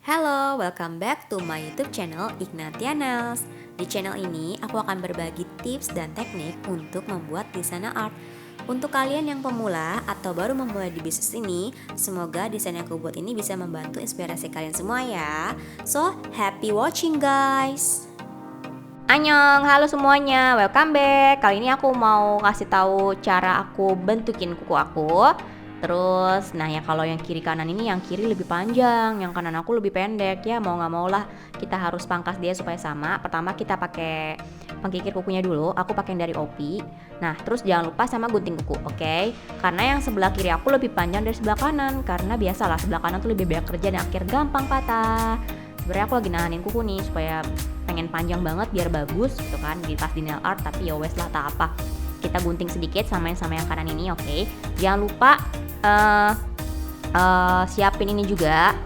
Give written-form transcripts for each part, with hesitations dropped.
Halo, welcome back to my YouTube channel Ignatianels. Di channel ini aku akan berbagi tips dan teknik untuk membuat desainer art. Untuk kalian yang pemula atau baru memulai di bisnis ini, semoga desain yang aku buat ini bisa membantu inspirasi kalian semua ya. So, happy watching guys. Annyeong, halo semuanya, welcome back. Kali ini aku mau kasih tahu cara aku bentukin kuku aku. Terus, nah ya kalau yang kiri kanan ini, yang kiri lebih panjang, yang kanan aku lebih pendek. Ya mau nggak mau lah, kita harus pangkas dia supaya sama. Pertama kita pakai pengkikir kukunya dulu. Aku pakai yang dari OP. Nah, terus jangan lupa sama gunting kuku, oke? Karena yang sebelah kiri aku lebih panjang dari sebelah kanan. Karena biasalah sebelah kanan tuh lebih banyak kerja dan akhir gampang patah. Sebenarnya aku lagi nahanin kuku nih supaya pengen panjang banget biar bagus gitu kan di pas di nail art, tapi ya wes lah tak apa. Kita gunting sedikit sama yang kanan ini, oke? Jangan lupa siapin ini juga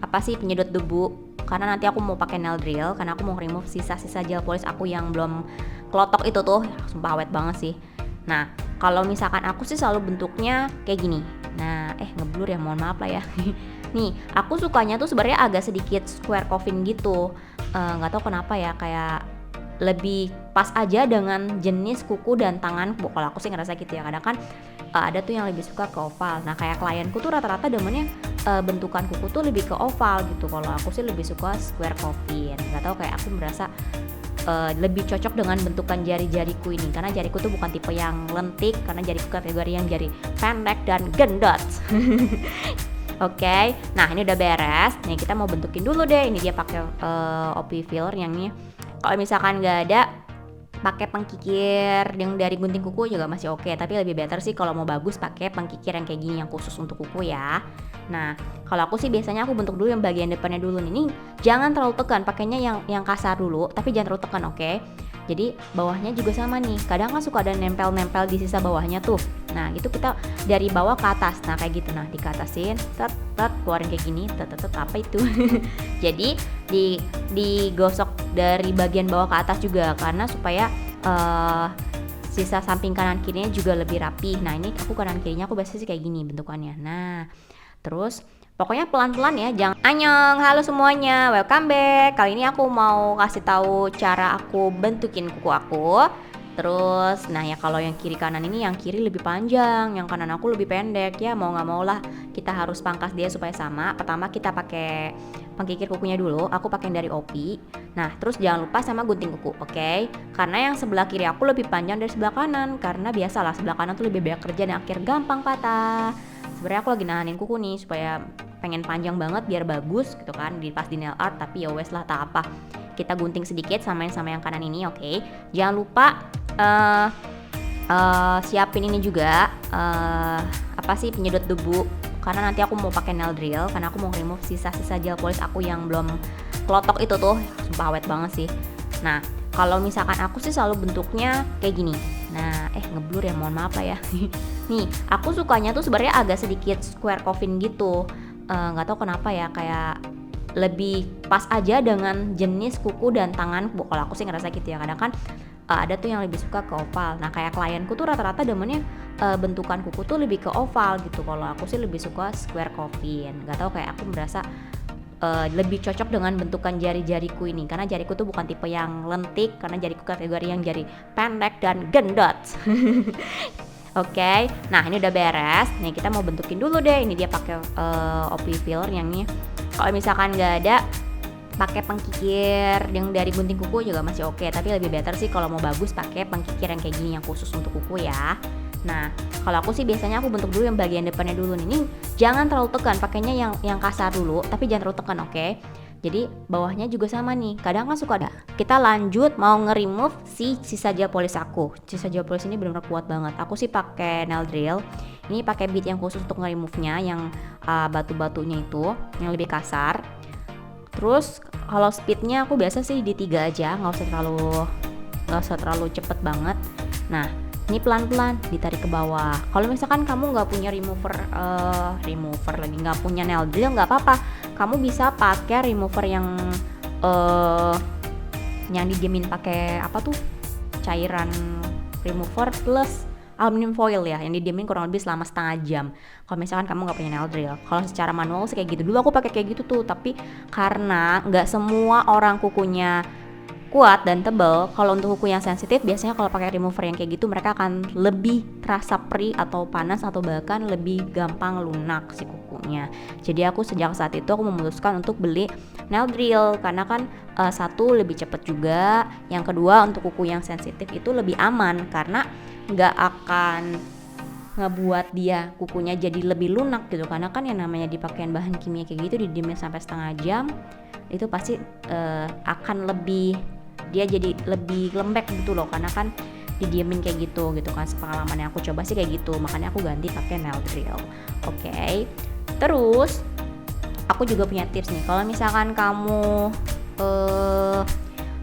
penyedot debu, karena nanti aku mau pakai nail drill karena aku mau remove sisa-sisa gel polish aku yang belum kelotok itu tuh, sumpah awet banget sih. Nah kalau misalkan aku sih selalu bentuknya kayak gini. Nah ngeblur ya, mohon maaf lah ya. Nih aku sukanya tuh sebenarnya agak sedikit square coffin gitu, nggak tahu kenapa ya, kayak lebih pas aja dengan jenis kuku dan tangan. Kalau aku sih ngerasa gitu ya, kadang kan ada tuh yang lebih suka ke oval. Nah kayak klienku tuh rata-rata demennya bentukan kuku tuh lebih ke oval gitu. Kalau aku sih lebih suka square coffin. Nggak tahu, kayak aku merasa lebih cocok dengan bentukan jari-jariku ini, karena jariku tuh bukan tipe yang lentik, karena jariku kategori yang jari pendek dan gendut. Oke, nah ini udah beres. Nih kita mau bentukin dulu deh. Ini dia pakai OP filler yang ini. Kalau misalkan nggak ada, pakai pengkikir yang dari gunting kuku juga masih oke, tapi lebih better sih kalau mau bagus pakai pengkikir yang kayak gini, yang khusus untuk kuku ya. Nah kalau aku sih biasanya aku bentuk dulu yang bagian depannya dulu. Ini jangan terlalu tekan, pakainya yang kasar dulu, tapi jangan terlalu tekan, oke? Jadi bawahnya juga sama nih, kadang kan suka ada nempel-nempel di sisa bawahnya tuh. Nah itu kita dari bawah ke atas, nah kayak gitu, nah dikatasin, tet keluarin kayak gini, tet apa itu. Jadi digosok dari bagian bawah ke atas juga, karena supaya sisa samping kanan kirinya juga lebih rapi. Nah ini aku kanan kirinya aku biasanya sih kayak gini bentukannya. Nah terus pokoknya pelan-pelan ya, jangan. Annyeong, halo semuanya, welcome back. Kali ini aku mau kasih tahu cara aku bentukin kuku aku. Terus, nah ya kalau yang kiri kanan ini, yang kiri lebih panjang, yang kanan aku lebih pendek. Ya mau nggak mau lah, kita harus pangkas dia supaya sama. Pertama kita pakai pengkikir kukunya dulu. Aku pakai yang dari OP. Nah terus jangan lupa sama gunting kuku, oke? Karena yang sebelah kiri aku lebih panjang dari sebelah kanan, karena biasalah sebelah kanan tuh lebih banyak kerja dan akhir gampang patah. Sebenarnya aku lagi nahanin kuku nih supaya pengen panjang banget biar bagus gitu kan di pas di nail art, tapi ya wes lah tak apa. Kita gunting sedikit sama yang kanan ini, oke? Jangan lupa siapin ini juga penyedot debu, karena nanti aku mau pakai nail drill karena aku mau remove sisa-sisa gel polish aku yang belum kelotok itu tuh, sumpah awet banget sih. Nah kalau misalkan aku sih selalu bentuknya kayak gini. Nah ngeblur ya, mohon maaf lah ya. Nih aku sukanya tuh sebenarnya agak sedikit square coffin gitu, nggak tahu kenapa ya, kayak lebih pas aja dengan jenis kuku dan tangan. Kalau aku sih ngerasa gitu ya, kadang kan ada tuh yang lebih suka ke oval. Nah kayak klienku tuh rata-rata demennya bentukan kuku tuh lebih ke oval gitu. Kalau aku sih lebih suka square coffin. Nggak tahu, kayak aku merasa lebih cocok dengan bentukan jari-jariku ini, karena jariku tuh bukan tipe yang lentik, karena jariku kategori yang jari pendek dan gendut. Oke, nah ini udah beres. Nih kita mau bentukin dulu deh. Ini dia pakai OP filler yang ini. Kalau misalkan nggak ada, pakai pengkikir yang dari gunting kuku juga masih oke, tapi lebih better sih kalau mau bagus pakai pengkikir yang kayak gini, yang khusus untuk kuku ya. Nah kalau aku sih biasanya aku bentuk dulu yang bagian depannya dulu. Ini jangan terlalu tekan, pakainya yang kasar dulu, tapi jangan terlalu tekan, oke? Jadi bawahnya juga sama nih, kadang kan suka ada. Kita lanjut mau nge-remove si sisa gel polish aku. Sisa gel polish ini benar-benar kuat banget. Aku sih pakai nail drill. Ini pakai bit yang khusus untuk nge-remove-nya, yang batu-batunya itu yang lebih kasar. Terus kalau speednya aku biasa sih di 3 aja, nggak usah terlalu cepet banget. Nah ini pelan-pelan ditarik ke bawah. Kalau misalkan kamu nggak punya remover lagi, nggak punya nail drill, nggak apa-apa. Kamu bisa pakai remover yang didiemin pakai cairan remover plus aluminium foil ya, yang didiemin kurang lebih selama setengah jam. Kalau misalkan kamu nggak punya nail drill, kalau secara manual sih kayak gitu. Dulu aku pakai kayak gitu tuh, tapi karena nggak semua orang kukunya kuat dan tebal, kalau untuk kuku yang sensitif biasanya kalau pakai remover yang kayak gitu mereka akan lebih terasa perih atau panas atau bahkan lebih gampang lunak si kukunya. Jadi aku sejak saat itu aku memutuskan untuk beli nail drill karena kan satu lebih cepat juga, yang kedua untuk kuku yang sensitif itu lebih aman karena nggak akan ngebuat dia kukunya jadi lebih lunak gitu, karena kan yang namanya dipakein bahan kimia kayak gitu didiemin sampai setengah jam itu pasti akan lebih, dia jadi lebih lembek gitu loh, karena kan didiemin kayak gitu kan. Pengalaman yang aku coba sih kayak gitu, makanya aku ganti pakai nail drill. Oke. Terus aku juga punya tips nih, kalau misalkan kamu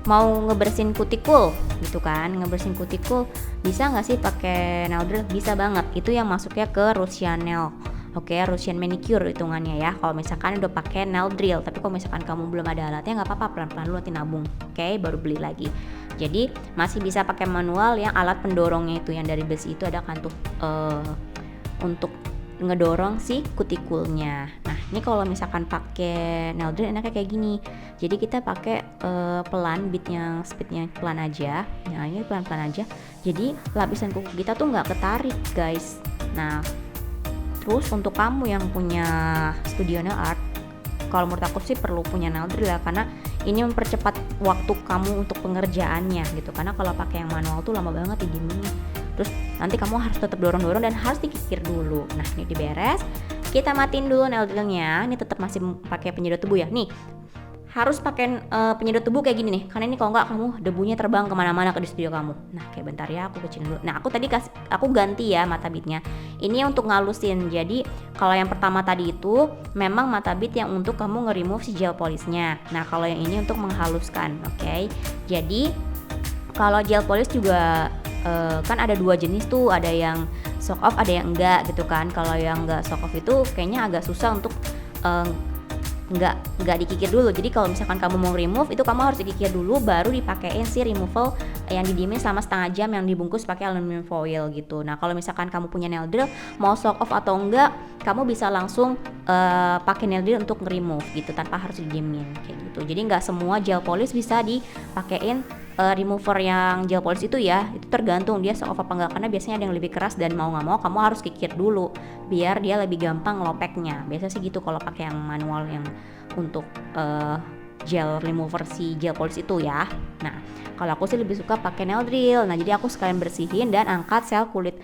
mau ngebersihin kutikul gitu kan, ngebersihin kutikul bisa nggak sih pakai nail drill? Bisa banget, itu yang masuknya ke Russian nail. Oke, Russian manicure hitungannya ya. Kalau misalkan udah pakai nail drill, tapi kalau misalkan kamu belum ada alatnya nggak apa-apa, pelan-pelan dulu nanti nabung. Oke, baru beli lagi. Jadi masih bisa pakai manual yang alat pendorongnya itu yang dari besi itu ada kan tuh untuk ngedorong si kutikulnya. Nah, ini kalau misalkan pakai nail drill enaknya kayak gini. Jadi kita pakai pelan, beat yang speednya pelan aja. Nah, ini pelan-pelan aja. Jadi lapisan kuku kita tuh nggak ketarik, guys. Nah, terus untuk kamu yang punya studio nail art, kalau menurut aku sih perlu punya nail drill ya, karena ini mempercepat waktu kamu untuk pengerjaannya gitu. Karena kalau pakai yang manual tuh lama banget didiemin. Terus nanti kamu harus tetap dorong-dorong dan harus dikikir dulu. Nah, ini diberes. Kita matiin dulu nail drillnya. Ini tetap masih pakai penyedot debu ya. Nih, harus pakai penyedot debu kayak gini nih, karena ini kalau nggak kamu debunya terbang kemana-mana ke di studio kamu. Nah, kayak bentar ya, aku kecilin dulu. Nah, aku ganti ya mata bitnya. Ini untuk ngalusin. Jadi kalau yang pertama tadi itu memang mata bit yang untuk kamu nge-remove si gel polishnya. Nah, kalau yang ini untuk menghaluskan. Oke. Jadi kalau gel polish juga kan ada dua jenis tuh, ada yang soak off, ada yang enggak gitu kan. Kalau yang enggak soak off itu kayaknya agak susah untuk nggak dikikir dulu. Jadi kalau misalkan kamu mau remove itu kamu harus dikikir dulu baru dipakein si removal yang didiemin selama setengah jam yang dibungkus pakai aluminium foil gitu. Nah, kalau misalkan kamu punya nail drill mau soak off atau enggak, kamu bisa langsung pakai nail drill untuk nge-remove gitu tanpa harus didiemin kayak gitu. Jadi nggak semua gel polish bisa dipakein remover yang gel polish itu ya. Itu tergantung dia soak off apa enggak, karena biasanya ada yang lebih keras dan mau nggak mau kamu harus kikir dulu biar dia lebih gampang lopeknya. Biasanya sih gitu kalau pakai yang manual yang untuk gel remover si gel polish itu ya. Nah, kalau aku sih lebih suka pakai nail drill. Nah, jadi aku sekalian bersihin dan angkat sel kulit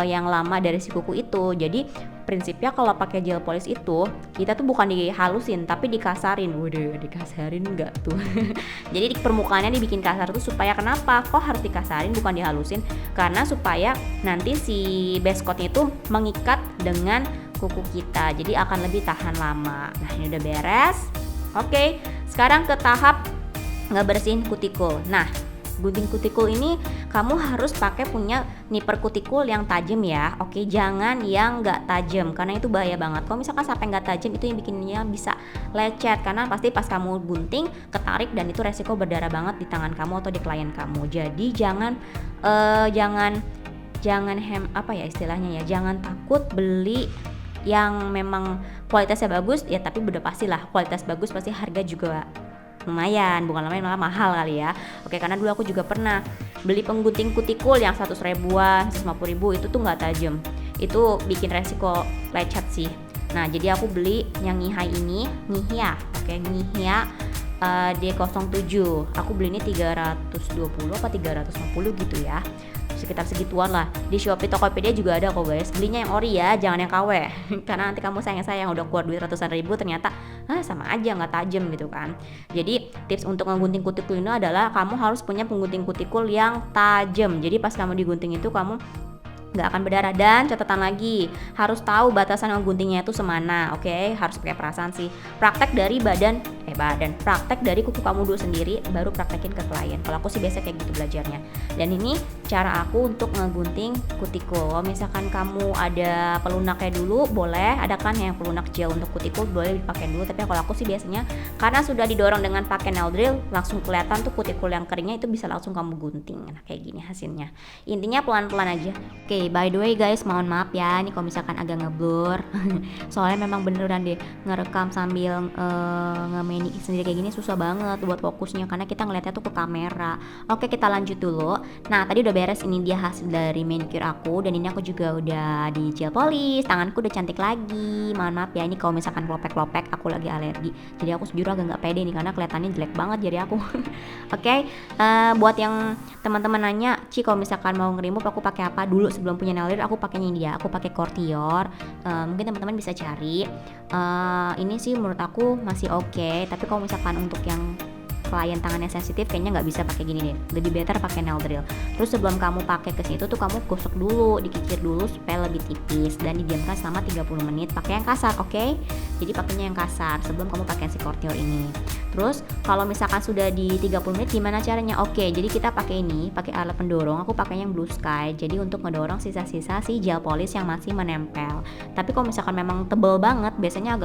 yang lama dari si kuku itu. Jadi prinsipnya kalau pakai gel polish itu kita tuh bukan dihalusin tapi dikasarin. Waduh, dikasarin enggak tuh. Jadi permukaannya dibikin kasar tuh supaya kenapa? Kok harus dikasarin bukan dihalusin? Karena supaya nanti si base coatnya itu mengikat dengan kuku kita. Jadi akan lebih tahan lama. Nah, ini udah beres. Oke, sekarang ke tahap ngebersihin kutikul. Nah, gunting kutikul ini kamu harus pakai punya nipper kutikul yang tajam ya. Oke, jangan yang nggak tajam karena itu bahaya banget. Kalau misalkan sampai nggak tajam itu yang bikinnya bisa lecet karena pasti pas kamu gunting ketarik dan itu resiko berdarah banget di tangan kamu atau di klien kamu. Jadi jangan istilahnya ya, jangan takut beli yang memang kualitasnya bagus ya, tapi udah pastilah kualitas bagus pasti harga juga lumayan, bukan lumayan malah mahal kali ya. Oke, karena dulu aku juga pernah beli penggunting kutikul yang 100 ribuan, 150 ribu itu tuh nggak tajam, itu bikin resiko lecet sih. Nah, jadi aku beli yang Ngihai ini, Ngihya, oke, Ngihya D07. Aku beli ini 320 apa 350 gitu ya, sekitar segituan lah. Di Shopee, Tokopedia juga ada kok guys. Belinya yang ori ya, jangan yang KW. Karena nanti kamu sayang udah keluar duit ratusan ribu ternyata sama aja nggak tajam gitu kan. Jadi tips untuk ngegunting kutikul ini adalah kamu harus punya penggunting kutikul yang tajam. Jadi pas kamu digunting itu kamu nggak akan berdarah. Dan catatan lagi, harus tahu batasan ngeguntingnya itu semana. Oke, harus pakai perasaan sih. Praktek dari badan praktek dari kuku kamu dulu sendiri, baru praktekin ke klien. Kalau aku sih biasa kayak gitu belajarnya. Dan ini cara aku untuk ngegunting kutikul. Kalau misalkan kamu ada pelunaknya dulu, boleh. Ada kan yang pelunak gel untuk kutikul, boleh dipakai dulu. Tapi kalau aku sih biasanya karena sudah didorong dengan pakai nail drill, langsung kelihatan tuh kutikul yang keringnya itu bisa langsung kamu gunting. Nah kayak gini hasilnya. Intinya pelan-pelan aja. Oke, by the way guys, mohon maaf ya, ini kalau misalkan agak ngeblur. Soalnya memang beneran deh ngerekam sambil nge-manik sendiri kayak gini susah banget buat fokusnya karena kita ngeliatnya tuh ke kamera. Oke, kita lanjut dulu. Nah tadi udah beres, ini dia hasil dari manicure aku, dan ini aku juga udah di gel polish, tanganku udah cantik lagi. Mohon maaf ya, ini kalau misalkan klopek-klopek aku lagi alergi, jadi aku sejujurnya agak nggak pede nih karena kelihatannya jelek banget jadi aku. Oke, buat yang teman-teman nanya, Ci kalau misalkan mau nge-remove aku pakai apa dulu sebelum punya nail drill, aku pakainya ini dia, aku pakai Cortior. Mungkin teman-teman bisa cari. Ini sih menurut aku masih oke, tapi kalau misalkan untuk yang klien tangannya sensitif kayaknya nggak bisa pakai gini deh, lebih better pakai nail drill. Terus sebelum kamu pakai ke situ tuh kamu gosok dulu, dikikir dulu supaya lebih tipis dan didiamkan selama 30 menit. Pakai yang kasar, oke? Jadi pakainya yang kasar sebelum kamu pakai si Cortior ini. Terus kalau misalkan sudah di 30 menit gimana caranya? Oke, jadi kita pakai ini, pakai alat pendorong. Aku pakainya yang Blue Sky. Jadi untuk ngedorong sisa-sisa si gel polish yang masih menempel. Tapi kalau misalkan memang tebel banget, biasanya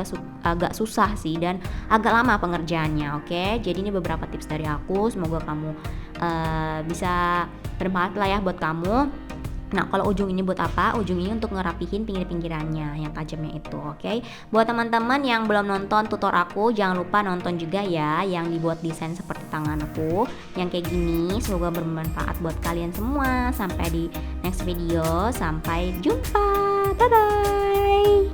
agak susah sih dan agak lama pengerjaannya, oke? Jadi ini beberapa tips dari aku, semoga kamu bisa bermanfaat lah ya buat kamu. Nah kalau ujung ini buat apa? Ujung ini untuk ngerapihin pinggir-pinggirannya yang tajamnya itu, oke? Buat teman-teman yang belum nonton tutor aku, jangan lupa nonton juga ya yang dibuat desain seperti tangan aku yang kayak gini. Semoga bermanfaat buat kalian semua. Sampai di next video, sampai jumpa, bye bye.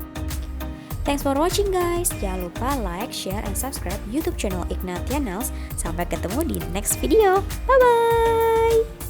Thanks for watching guys. Jangan lupa like, share, and subscribe YouTube channel Ignatia Nails. Sampai ketemu di next video. Bye bye.